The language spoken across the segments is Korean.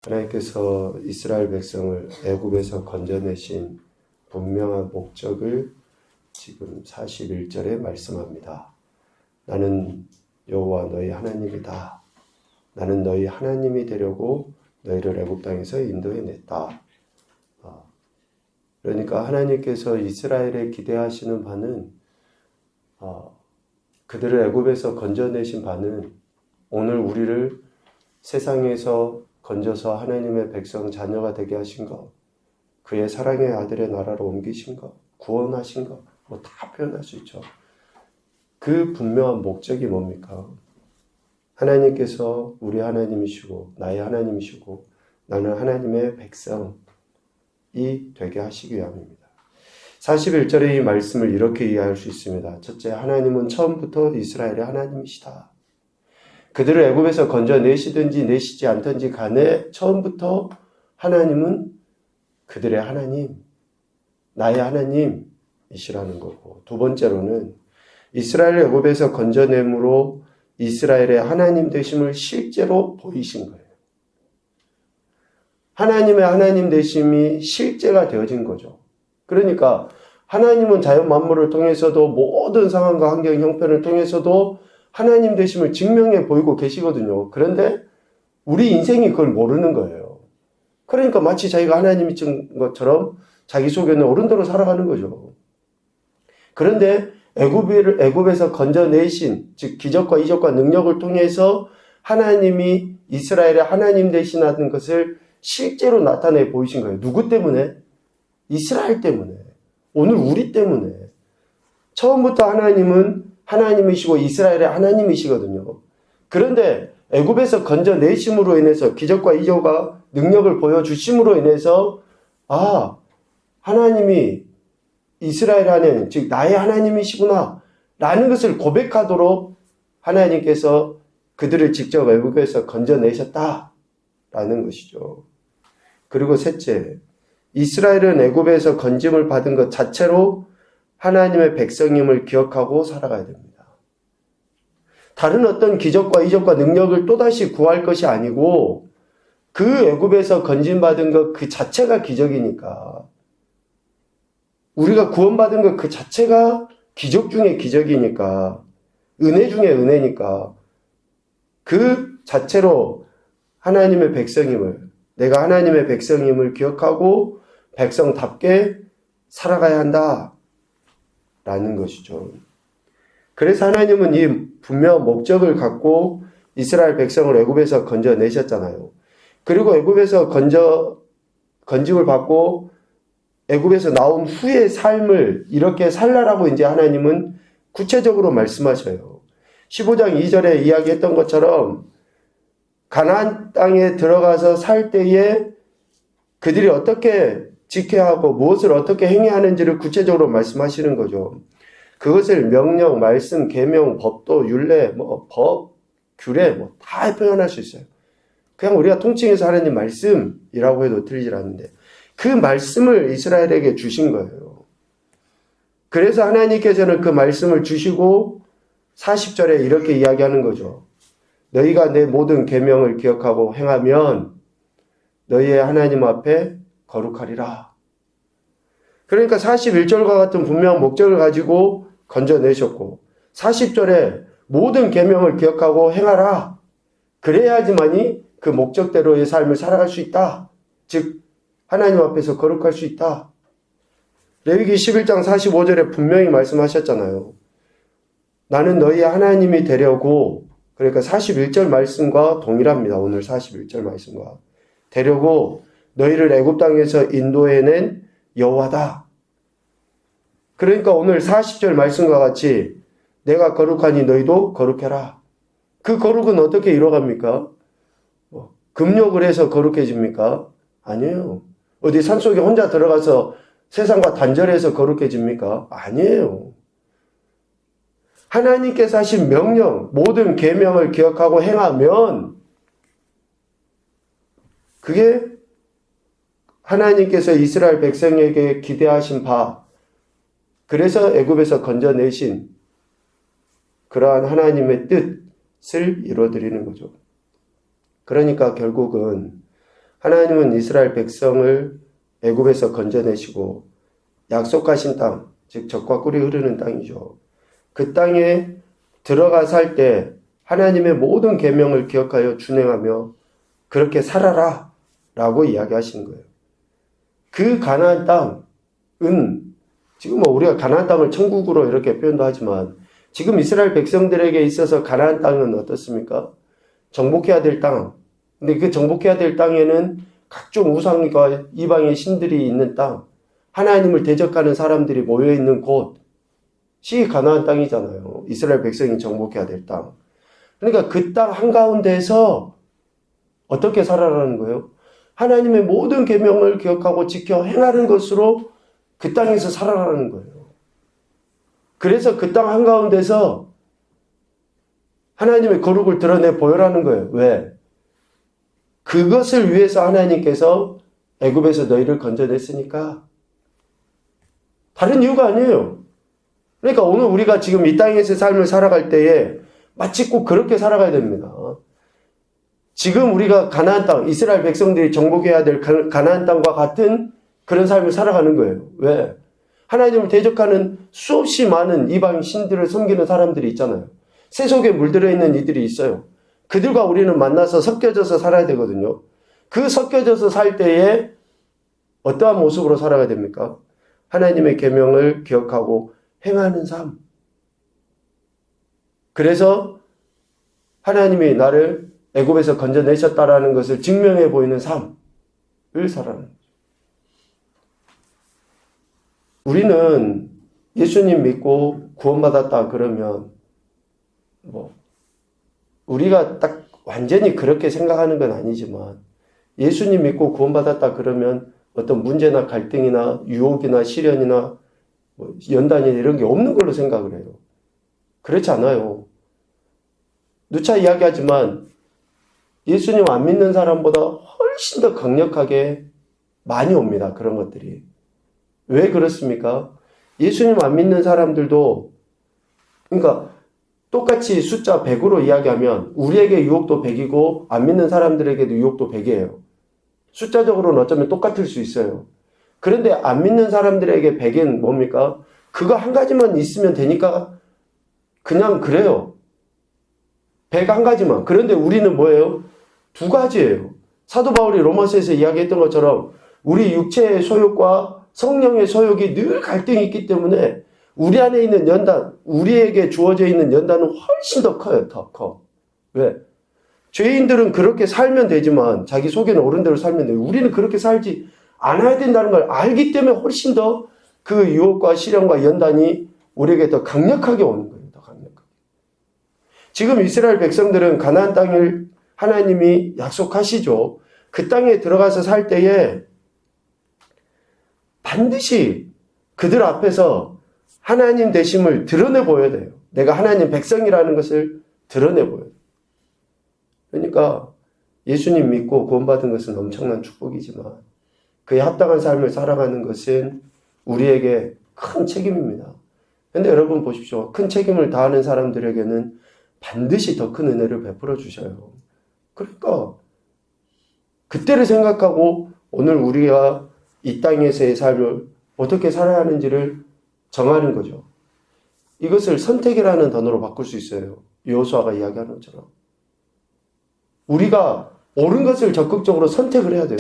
하나님께서 이스라엘 백성을 애굽에서 건져내신 분명한 목적을 지금 41절에 말씀합니다. 나는 여호와 너희 하나님이다. 나는 너희 하나님이 되려고 너희를 애굽 땅에서 인도해냈다. 그러니까 하나님께서 이스라엘에 기대하시는 바는 그들을 애굽에서 건져내신 바는 오늘 우리를 세상에서 건져서 하나님의 백성 자녀가 되게 하신 것, 그의 사랑의 아들의 나라로 옮기신 것, 구원하신 것, 뭐 다 표현할 수 있죠. 그 분명한 목적이 뭡니까? 하나님께서 우리 하나님이시고 나의 하나님이시고 나는 하나님의 백성이 되게 하시기 위함입니다. 41절의 이 말씀을 이렇게 이해할 수 있습니다. 첫째, 하나님은 처음부터 이스라엘의 하나님이시다. 그들을 애굽에서 건져내시든지 내시지 않든지 간에 처음부터 하나님은 그들의 하나님, 나의 하나님이시라는 거고, 두 번째로는 이스라엘을 애굽에서 건져냄으로 이스라엘의 하나님 되심을 실제로 보이신 거예요. 하나님의 하나님 되심이 실제가 되어진 거죠. 그러니까 하나님은 자연 만물을 통해서도 모든 상황과 환경 형편을 통해서도 하나님 되심을 증명해 보이고 계시거든요. 그런데 우리 인생이 그걸 모르는 거예요. 그러니까 마치 자기가 하나님인 것처럼 자기 속에는 어른대로 살아가는 거죠. 그런데 애굽에서 건져내신, 즉 기적과 이적과 능력을 통해서 하나님이 이스라엘의 하나님 되시는 것을 실제로 나타내 보이신 거예요. 누구 때문에? 이스라엘 때문에. 오늘 우리 때문에. 처음부터 하나님은 하나님이시고 이스라엘의 하나님이시거든요. 그런데 애굽에서 건져내심으로 인해서 기적과 이적과 능력을 보여주심으로 인해서 하나님이 이스라엘 하나님, 즉 나의 하나님이시구나 라는 것을 고백하도록 하나님께서 그들을 직접 애굽에서 건져내셨다라는 것이죠. 그리고 셋째, 이스라엘은 애굽에서 건짐을 받은 것 자체로 하나님의 백성임을 기억하고 살아가야 됩니다. 다른 어떤 기적과 이적과 능력을 또다시 구할 것이 아니고 그 애굽에서 건짐받은 것 그 자체가 기적이니까, 우리가 구원받은 것 그 자체가 기적 중에 기적이니까, 은혜 중에 은혜니까 그 자체로 하나님의 백성임을, 내가 하나님의 백성임을 기억하고 백성답게 살아가야 한다 라는 것이죠. 그래서 하나님은 이 분명한 목적을 갖고 이스라엘 백성을 애굽에서 건져내셨잖아요. 그리고 애굽에서 건짐을 받고 애굽에서 나온 후의 삶을 이렇게 살라라고 이제 하나님은 구체적으로 말씀하셔요. 15장 2절에 이야기했던 것처럼 가나안 땅에 들어가서 살 때에 그들이 어떻게 지켜야 하고 무엇을 어떻게 행해야 하는지를 구체적으로 말씀하시는 거죠. 그것을 명령, 말씀, 계명, 법도, 율례, 법, 규례 다 표현할 수 있어요. 그냥 우리가 통칭해서 하나님 말씀이라고 해도 틀리질 않는데 그 말씀을 이스라엘에게 주신 거예요. 그래서 하나님께서는 그 말씀을 주시고 40절에 이렇게 이야기하는 거죠. 너희가 내 모든 계명을 기억하고 행하면 너희의 하나님 앞에 거룩하리라. 그러니까 41절과 같은 분명한 목적을 가지고 건져내셨고 40절에 모든 계명을 기억하고 행하라. 그래야지만이 그 목적대로의 삶을 살아갈 수 있다. 즉 하나님 앞에서 거룩할 수 있다. 레위기 11장 45절에 분명히 말씀하셨잖아요. 나는 너희의 하나님이 되려고, 그러니까 41절 말씀과 동일합니다. 오늘 41절 말씀과. 되려고 너희를 애굽 땅에서 인도해낸 여호와다. 그러니까 오늘 40절 말씀과 같이 내가 거룩하니 너희도 거룩해라. 그 거룩은 어떻게 이루어갑니까? 금욕을 해서 거룩해집니까? 아니에요. 어디 산속에 혼자 들어가서 세상과 단절해서 거룩해집니까? 아니에요. 하나님께서 하신 명령, 모든 계명을 기억하고 행하면 그게 하나님께서 이스라엘 백성에게 기대하신 바, 그래서 애굽에서 건져내신 그러한 하나님의 뜻을 이루어드리는 거죠. 그러니까 결국은 하나님은 이스라엘 백성을 애굽에서 건져내시고 약속하신 땅, 즉 젖과 꿀이 흐르는 땅이죠. 그 땅에 들어가 살 때 하나님의 모든 계명을 기억하여 준행하며 그렇게 살아라 라고 이야기하시는 거예요. 그 가나안 땅은 지금 우리가 가나안 땅을 천국으로 이렇게 표현도 하지만 지금 이스라엘 백성들에게 있어서 가나안 땅은 어떻습니까? 정복해야 될 땅. 근데 그 정복해야 될 땅에는 각종 우상과 이방의 신들이 있는 땅, 하나님을 대적하는 사람들이 모여있는 곳이 가나안 땅이잖아요. 이스라엘 백성이 정복해야 될 땅. 그러니까 그 땅 한가운데에서 어떻게 살아라는 거예요? 하나님의 모든 계명을 기억하고 지켜 행하는 것으로 그 땅에서 살아라는 거예요. 그래서 그 땅 한가운데서 하나님의 거룩을 드러내 보여라는 거예요. 왜? 그것을 위해서 하나님께서 애굽에서 너희를 건져냈으니까. 다른 이유가 아니에요. 그러니까 오늘 우리가 지금 이 땅에서 삶을 살아갈 때에 마치 꼭 그렇게 살아가야 됩니다. 지금 우리가 가나안 땅, 이스라엘 백성들이 정복해야 될 가나안 땅과 같은 그런 삶을 살아가는 거예요. 왜? 하나님을 대적하는 수없이 많은 이방 신들을 섬기는 사람들이 있잖아요. 새 속에 물들어 있는 이들이 있어요. 그들과 우리는 만나서 섞여져서 살아야 되거든요. 그 섞여져서 살 때에 어떠한 모습으로 살아가야 됩니까? 하나님의 계명을 기억하고 행하는 삶. 그래서 하나님이 나를 애굽에서 건져내셨다라는 것을 증명해 보이는 삶을 살아가는 거죠. 우리는 예수님 믿고 구원받았다 그러면 우리가 딱 완전히 그렇게 생각하는 건 아니지만 예수님 믿고 구원받았다 그러면 어떤 문제나 갈등이나 유혹이나 시련이나 연단이나 이런 게 없는 걸로 생각을 해요. 그렇지 않아요. 누차 이야기하지만 예수님 안 믿는 사람보다 훨씬 더 강력하게 많이 옵니다. 그런 것들이. 왜 그렇습니까? 예수님 안 믿는 사람들도 그러니까 똑같이 숫자 100으로 이야기하면 우리에게 유혹도 100이고 안 믿는 사람들에게도 유혹도 100이에요. 숫자적으로는 어쩌면 똑같을 수 있어요. 그런데 안 믿는 사람들에게 100은 뭡니까? 그거 한 가지만 있으면 되니까 그냥 그래요. 100 한 가지만. 그런데 우리는 뭐예요? 두 가지예요. 사도 바울이 로마서에서 이야기했던 것처럼 우리 육체의 소욕과 성령의 소욕이 늘 갈등이 있기 때문에 우리 안에 있는 연단, 우리에게 주어져 있는 연단은 훨씬 더 커요. 더 커. 왜? 죄인들은 그렇게 살면 되지만 자기 속에는 옳은 대로 살면 돼요. 우리는 그렇게 살지 않아야 된다는 걸 알기 때문에 훨씬 더 그 유혹과 시련과 연단이 우리에게 더 강력하게 오는 거예요. 더 강력하게. 지금 이스라엘 백성들은 가나안 땅을 하나님이 약속하시죠. 그 땅에 들어가서 살 때에 반드시 그들 앞에서 하나님 되심을 드러내 보여야 돼요. 내가 하나님 백성이라는 것을 드러내 보여야 돼요. 그러니까 예수님 믿고 구원받은 것은 엄청난 축복이지만 그에 합당한 삶을 살아가는 것은 우리에게 큰 책임입니다. 그런데 여러분 보십시오. 큰 책임을 다하는 사람들에게는 반드시 더 큰 은혜를 베풀어 주셔요. 그러니까 그때를 생각하고 오늘 우리가 이 땅에서의 삶을 어떻게 살아야 하는지를 정하는 거죠. 이것을 선택이라는 단어로 바꿀 수 있어요. 여호수아가 이야기하는 것처럼. 우리가 옳은 것을 적극적으로 선택을 해야 돼요.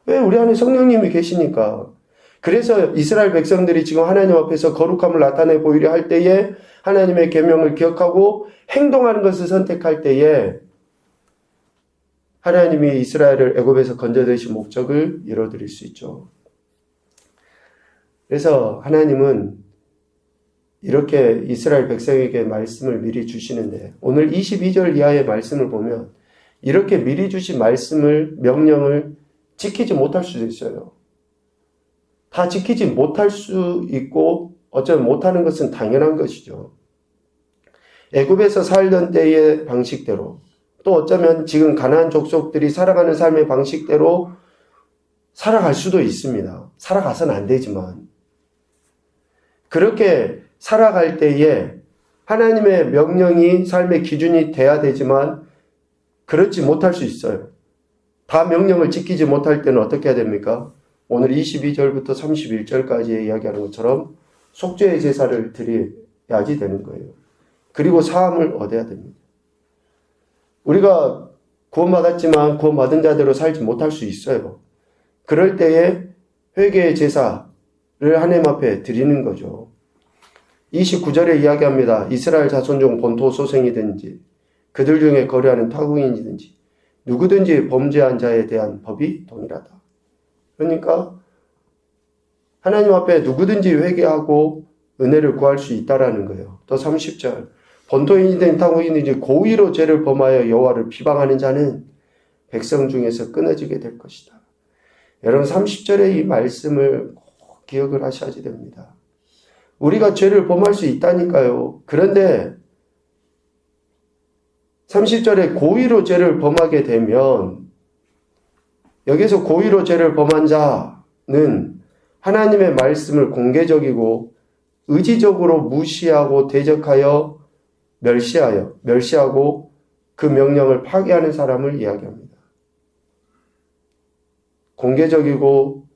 왜? 우리 안에 성령님이 계시니까. 그래서 이스라엘 백성들이 지금 하나님 앞에서 거룩함을 나타내 보이려 할 때에 하나님의 계명을 기억하고 행동하는 것을 선택할 때에 하나님이 이스라엘을 애굽에서 건져내신 목적을 이뤄드릴 수 있죠. 그래서 하나님은 이렇게 이스라엘 백성에게 말씀을 미리 주시는데 오늘 22절 이하의 말씀을 보면 이렇게 미리 주신 말씀을 명령을 지키지 못할 수도 있어요. 다 지키지 못할 수 있고 어쩌면 못하는 것은 당연한 것이죠. 애굽에서 살던 때의 방식대로 또 어쩌면 지금 가나안 족속들이 살아가는 삶의 방식대로 살아갈 수도 있습니다. 살아가서는 안 되지만 그렇게 살아갈 때에 하나님의 명령이 삶의 기준이 돼야 되지만 그렇지 못할 수 있어요. 다 명령을 지키지 못할 때는 어떻게 해야 됩니까? 오늘 22절부터 31절까지 이야기하는 것처럼 속죄의 제사를 드려야지 되는 거예요. 그리고 사함을 얻어야 됩니다. 우리가 구원받았지만 구원받은 자대로 살지 못할 수 있어요. 그럴 때에 회개의 제사를 하나님 앞에 드리는 거죠. 29절에 이야기합니다. 이스라엘 자손 중 본토 소생이든지 그들 중에 거류하는 타국인이든지 누구든지 범죄한 자에 대한 법이 동일하다. 그러니까 하나님 앞에 누구든지 회개하고 은혜를 구할 수 있다라는 거예요. 또 30절 본토인이든 타국인이든지 고의로 죄를 범하여 여호와를 비방하는 자는 백성 중에서 끊어지게 될 것이다. 여러분 30절의 이 말씀을 꼭 기억을 하셔야지 됩니다. 우리가 죄를 범할 수 있다니까요. 그런데 30절에 고의로 죄를 범하게 되면 여기서 고의로 죄를 범한 자는 하나님의 말씀을 공개적이고 의지적으로 무시하고 대적하여 멸시하고 그 명령을 파기하는 사람을 이야기합니다. 공개적이고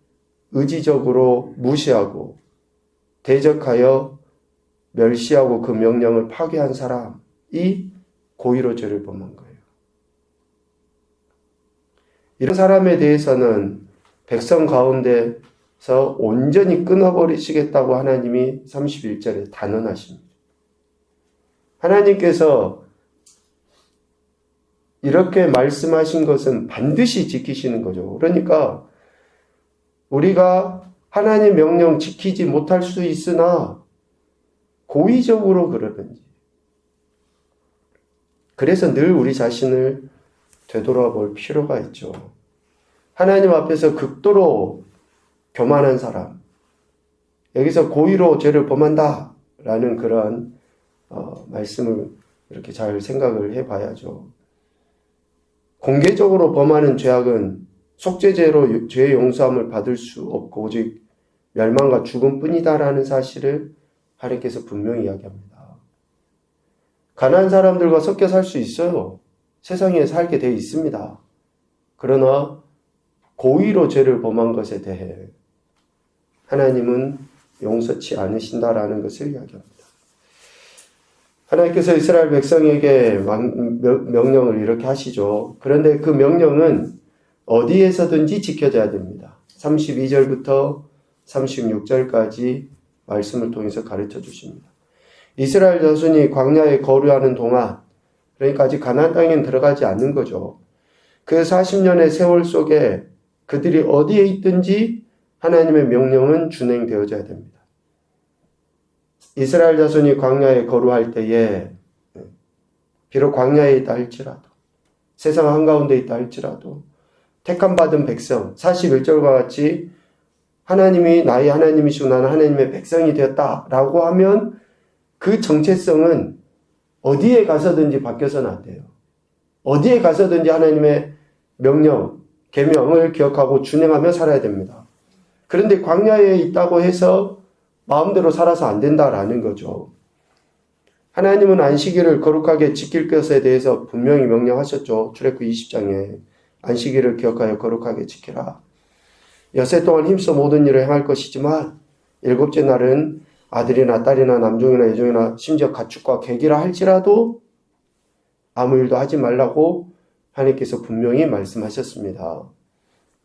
의지적으로 무시하고 대적하여 멸시하고 그 명령을 파기한 사람이 고의로 죄를 범한 거예요. 이런 사람에 대해서는 백성 가운데서 온전히 끊어버리시겠다고 하나님이 31절에 단언하십니다. 하나님께서 이렇게 말씀하신 것은 반드시 지키시는 거죠. 그러니까 우리가 하나님 명령 지키지 못할 수 있으나 고의적으로 그러든지 그래서 늘 우리 자신을 되돌아볼 필요가 있죠. 하나님 앞에서 극도로 교만한 사람, 여기서 고의로 죄를 범한다라는 그런 말씀을 이렇게 잘 생각을 해봐야죠. 공개적으로 범하는 죄악은 속죄죄로 죄의 용서함을 받을 수 없고 오직 멸망과 죽음뿐이다라는 사실을 하나님께서 분명히 이야기합니다. 가난한 사람들과 섞여 살 수 있어요. 세상에 살게 돼 있습니다. 그러나 고의로 죄를 범한 것에 대해 하나님은 용서치 않으신다라는 것을 이야기합니다. 하나님께서 이스라엘 백성에게 명령을 이렇게 하시죠. 그런데 그 명령은 어디에서든지 지켜져야 됩니다. 32절부터 36절까지 말씀을 통해서 가르쳐 주십니다. 이스라엘 자손이 광야에 거류하는 동안, 그러니까 아직 가나안 땅에는 들어가지 않는 거죠. 그 40년의 세월 속에 그들이 어디에 있든지 하나님의 명령은 준행되어져야 됩니다. 이스라엘 자손이 광야에 거류할 때에 비록 광야에 있다 할지라도 세상 한가운데 있다 할지라도 택함받은 백성 41절과 같이 하나님이 나의 하나님이시고 나는 하나님의 백성이 되었다라고 하면 그 정체성은 어디에 가서든지 바뀌어서는 안 돼요. 어디에 가서든지 하나님의 명령, 계명을 기억하고 준행하며 살아야 됩니다. 그런데 광야에 있다고 해서 마음대로 살아서 안 된다라는 거죠. 하나님은 안식일을 거룩하게 지킬 것에 대해서 분명히 명령하셨죠. 출애굽기 20장에 안식일을 기억하여 거룩하게 지키라. 엿새 동안 힘써 모든 일을 행할 것이지만 일곱째 날은 아들이나 딸이나 남종이나 여종이나 심지어 가축과 객이라 할지라도 아무 일도 하지 말라고 하나님께서 분명히 말씀하셨습니다.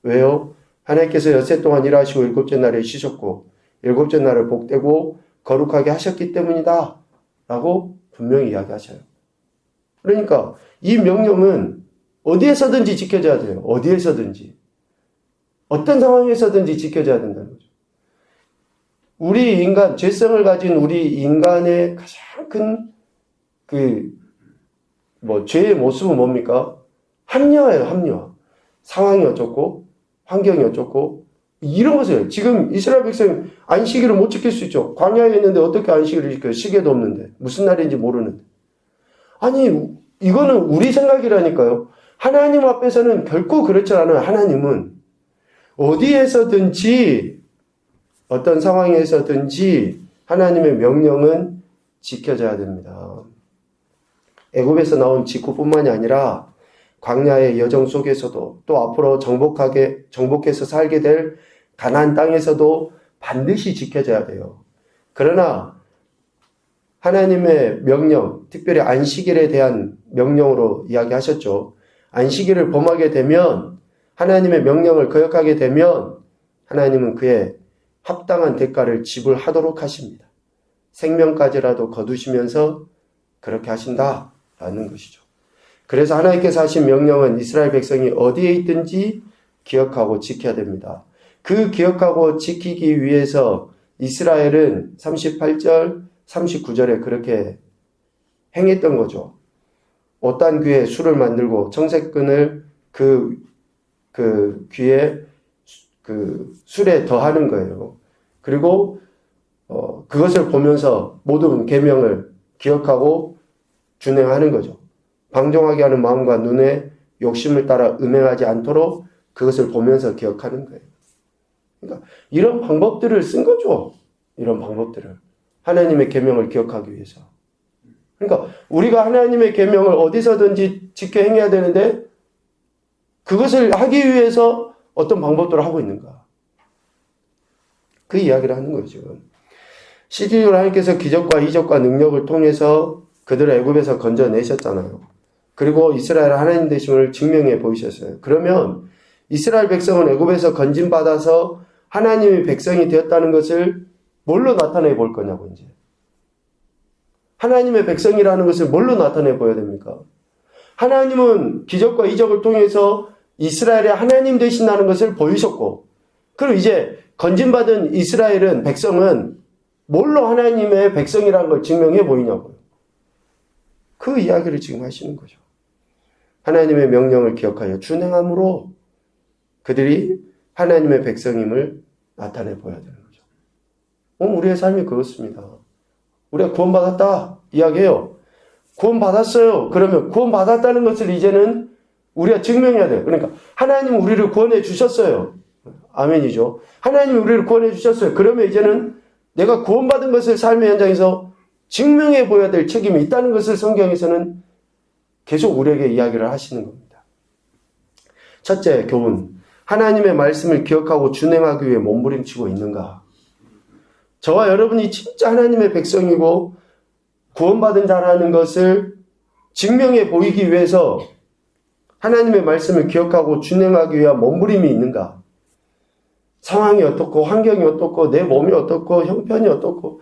왜요? 하나님께서 엿새 동안 일하시고 일곱째 날에 쉬셨고 일곱째 날을 복되고 거룩하게 하셨기 때문이다 라고 분명히 이야기하셔요. 그러니까 이 명령은 어디에서든지 지켜져야 돼요. 어디에서든지. 어떤 상황에서든지 지켜져야 된다는 거죠. 우리 인간, 죄성을 가진 우리 인간의 가장 큰 죄의 모습은 뭡니까? 합리화예요, 합리화. 상황이 어쩌고, 환경이 어쩌고, 이런 것을, 지금 이스라엘 백성 안식일을 못 지킬 수 있죠. 광야에 있는데 어떻게 안식일을 지켜요? 시계도 없는데. 무슨 날인지 모르는데. 아니, 이거는 우리 생각이라니까요. 하나님 앞에서는 결코 그렇지 않아요. 하나님은 어디에서든지 어떤 상황에서든지 하나님의 명령은 지켜져야 됩니다. 애굽에서 나온 직후뿐만이 아니라 광야의 여정 속에서도 또 앞으로 정복해서 살게 될 가나안 땅에서도 반드시 지켜져야 돼요. 그러나 하나님의 명령, 특별히 안식일에 대한 명령으로 이야기하셨죠. 안식일을 범하게 되면, 하나님의 명령을 거역하게 되면 하나님은 그의 합당한 대가를 지불하도록 하십니다. 생명까지라도 거두시면서 그렇게 하신다라는 것이죠. 그래서 하나님께서 하신 명령은 이스라엘 백성이 어디에 있든지 기억하고 지켜야 됩니다. 그 기억하고 지키기 위해서 이스라엘은 38절, 39절에 그렇게 행했던 거죠. 옷단 귀에 술을 만들고 청색끈을 그 귀에 그 술에 더하는 거예요. 그리고 그것을 보면서 모든 계명을 기억하고 준행하는 거죠. 방종하게 하는 마음과 눈에 욕심을 따라 음행하지 않도록 그것을 보면서 기억하는 거예요. 그러니까 이런 방법들을 쓴 거죠. 이런 방법들을. 하나님의 계명을 기억하기 위해서. 그러니까 우리가 하나님의 계명을 어디서든지 지켜 행해야 되는데 그것을 하기 위해서 어떤 방법들을 하고 있는가. 그 이야기를 하는 거예요, 지금. 실질적으로 하나님께서 기적과 이적과 능력을 통해서 그들을 애굽에서 건져내셨잖아요. 그리고 이스라엘 하나님 되심을 증명해 보이셨어요. 그러면 이스라엘 백성은 애굽에서 건진받아서 하나님의 백성이 되었다는 것을 뭘로 나타내 볼 거냐고, 이제. 하나님의 백성이라는 것을 뭘로 나타내 보여야 됩니까? 하나님은 기적과 이적을 통해서 이스라엘의 하나님 되신다는 것을 보이셨고, 그리고 이제 건진받은 이스라엘은, 백성은 뭘로 하나님의 백성이라는 걸 증명해 보이냐고요. 그 이야기를 지금 하시는 거죠. 하나님의 명령을 기억하여 준행함으로 그들이 하나님의 백성임을 나타내 보여야 되는 거죠. 우리의 삶이 그렇습니다. 우리가 구원받았다 이야기해요. 구원받았어요. 그러면 구원받았다는 것을 이제는 우리가 증명해야 돼요. 그러니까 하나님 우리를 구원해 주셨어요. 아멘이죠. 하나님이 우리를 구원해 주셨어요. 그러면 이제는 내가 구원받은 것을 삶의 현장에서 증명해 보여야 될 책임이 있다는 것을 성경에서는 계속 우리에게 이야기를 하시는 겁니다. 첫째 교훈. 하나님의 말씀을 기억하고 준행하기 위해 몸부림치고 있는가? 저와 여러분이 진짜 하나님의 백성이고 구원받은 자라는 것을 증명해 보이기 위해서 하나님의 말씀을 기억하고 준행하기 위한 몸부림이 있는가? 상황이 어떻고 환경이 어떻고 내 몸이 어떻고 형편이 어떻고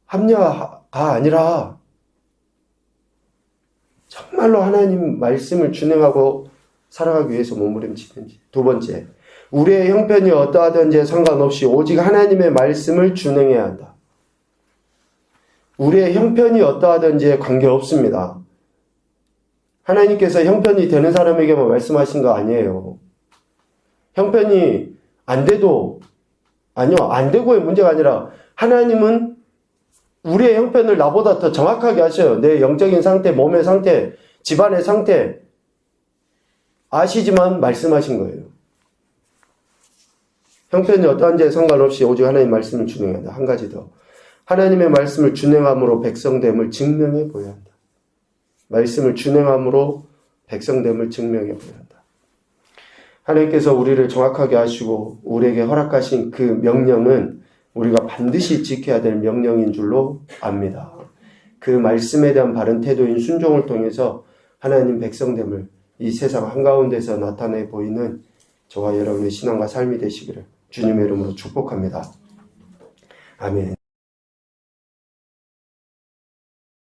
합리화가 아니라 정말로 하나님 말씀을 준행하고 살아가기 위해서 몸부림치는지. 두 번째, 우리의 형편이 어떠하든지 상관없이 오직 하나님의 말씀을 준행해야 한다. 우리의 형편이 어떠하든지에 관계없습니다. 하나님께서 형편이 되는 사람에게만 말씀하신 거 아니에요. 형편이 안 돼도, 아니요, 안 되고의 문제가 아니라 하나님은 우리의 형편을 나보다 더 정확하게 하셔요. 내 영적인 상태, 몸의 상태, 집안의 상태 아시지만 말씀하신 거예요. 형편이 어떠한지에 상관없이 오직 하나님의 말씀을 준행해야 한다. 한 가지 더. 하나님의 말씀을 준행함으로 백성됨을 증명해 보여야 한다. 말씀을 준행함으로 백성됨을 증명해 보여야 한다. 하나님께서 우리를 정확하게 하시고 우리에게 허락하신 그 명령은 우리가 반드시 지켜야 될 명령인 줄로 압니다. 그 말씀에 대한 바른 태도인 순종을 통해서 하나님 백성됨을 이 세상 한가운데서 나타내 보이는 저와 여러분의 신앙과 삶이 되시기를 주님의 이름으로 축복합니다. 아멘.